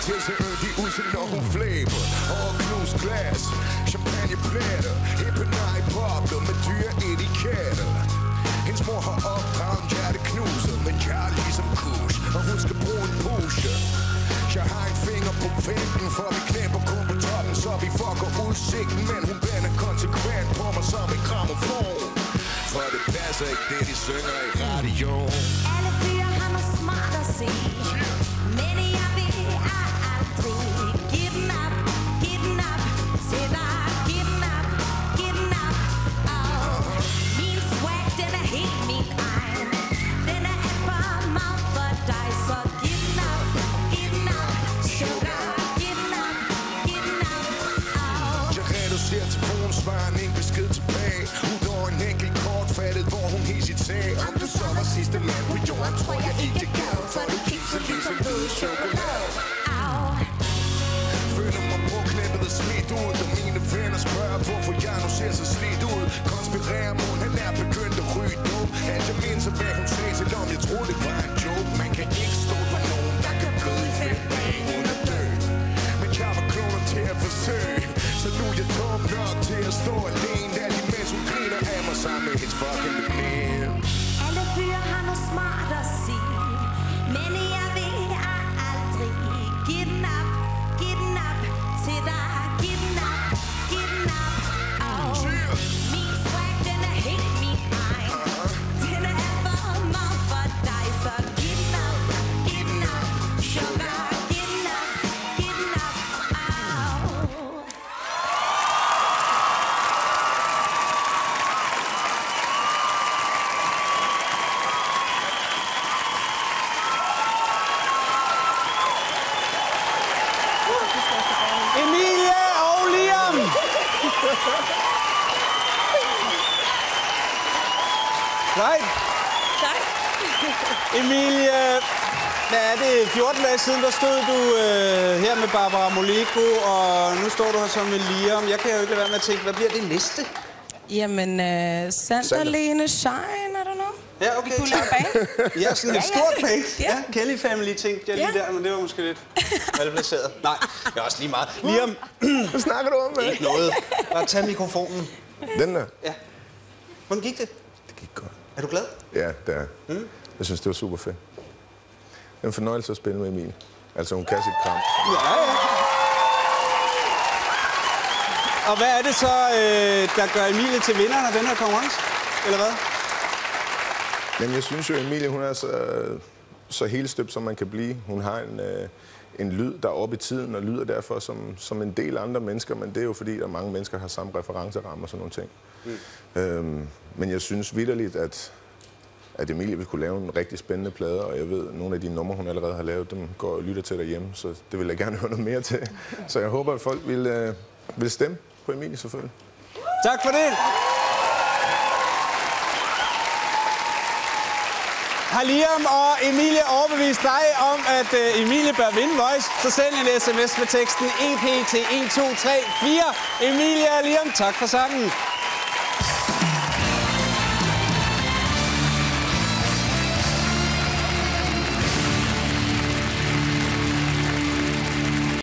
til sig yndig ud til når hun flæber. Og knus glas, champagneplatter, hippenaj bobler med dyre etiketter. Hendes mor har opdraget en hjerteknuser, men Karl ligesom kush, og hun skal bruge en pusher. Jeg har en finger på vinden, for vi knæpper kun på toppen, så vi fucker udsigten. Men hun vender konsekvent på mig som en gramofon, for det passer ikke det, de synger i radioen. Alle fyre har noget smart at se, men jeg vil aldrig give den op til dig. Give den op. Min swag, den er helt min egen. Den er alt for meget for dig, så giv den op. Sugar, giv den op. Jeg reducerer telefonen, svarer en besked tilbage. Udover en enkelt kortfattet, hvor hun hesiterer. Om du så var sidste mand på jorden, tror jeg ikke jeg gad, for du kigger ligesom blød chokolade. Føler mig påknæppet og smidt ud, og mine venner spørger, hvorfor jeg nu ser så slidt ud. Konspirerer mon, han er begyndt at ryge dope. Alt jeg mindes af, hvad hun sagde, selvom jeg troede det var en joke. Man kan ikke stå på nogen, der kan bløde i 5 dage uden at dø. Men jeg var kloner til at forsøge, så nu er jeg dum nok til at stå alene. Alt imens hun griner af mig sammen med hendes fucking veninde. Alle fyre har noget smart at sige, men jeg vil aldrig give den op til dig. Give den op. Min swag, den er helt min egen. Den er alt for meget for dig, så giv den op. Sugar, giv den op. Emilie og Liam! Nej. Tak. Emilie, hvad er det? 14 dage siden, der stod du her med Barbara Moleko, og nu står du her så med Liam. Jeg kan jo ikke lade være med at tænke, hvad bliver det næste? Jamen, Sander, Lene, Shine, er der noget? Ja, okay. Vi kunne lave band. Ja, sådan et stort band. Ja. Kelly Family tænkte jeg lige der, men det var måske lidt malplaceret. Nej, det er også lige meget. Liam, Hvad snakker du om, med? ikke noget. Bare tag mikrofonen. Den der? Ja. Hvordan gik det? Det gik godt. Er du glad? Ja, det er. Jeg synes, det var super fedt. Det er en fornøjelse at spille med Emil. Altså, hun kan sit kram. Ja. Og hvad er det så, der gør Emilie til vinderen af den her konkurrence? Eller hvad? Men jeg synes jo, Emilie, hun er så helstøbt, som man kan blive. Hun har en lyd, der er oppe i tiden, og lyder derfor som en del andre mennesker, men det er jo fordi, at mange mennesker har samme referenceramme og sådan nogle ting. Men jeg synes vitterligt, at Emilie vil kunne lave en rigtig spændende plade, og jeg ved, at nogle af de numre, hun allerede har lavet, dem går og lytter til derhjemme, så det vil jeg gerne høre noget mere til. Så jeg håber, at folk vil stemme på Emilie, selvfølgelig. Tak for det. Har Liam og Emilie overbevist dig om, at Emilie bør vinde Voice, så send en sms med teksten EP til 1234. Emilie og Liam, tak for sangen.